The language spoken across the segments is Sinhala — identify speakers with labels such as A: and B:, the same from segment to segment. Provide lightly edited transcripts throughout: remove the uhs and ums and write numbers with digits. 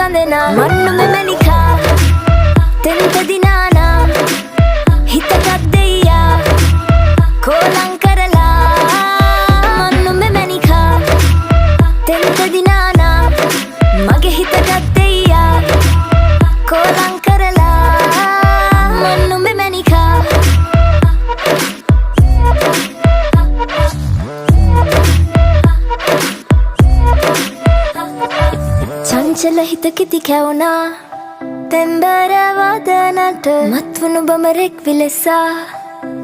A: විසඳෙන මන්නු මෙමනිකා තෙන්ත දිනානා හිතගත් දෙයියා කෝලං කරලා මන්නු මෙමනිකා තෙන්ත දිනානා මගේ හිතගත් දෙයියා කෝලං කරලා මන්නු මෙමනිකා චංචල හිත කිති කැවුනා තෙම්බර වදනට මත්වුණු බමරෙක් විලෙසා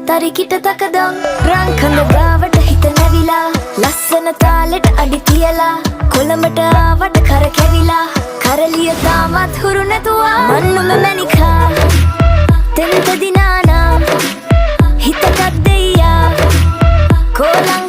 A: තරිකිට තකදම් රංකඳ ගාවට හිත නැවිලා ලස්සන තාලෙට අඩි තියලා කොළඹට ආවට කර කැවිලා කරලිය තාමත් හුරු නැතුවා මන්නුම මැනිකා තෙන්ත දිනානා හිතගත් දෙයියා කෝලං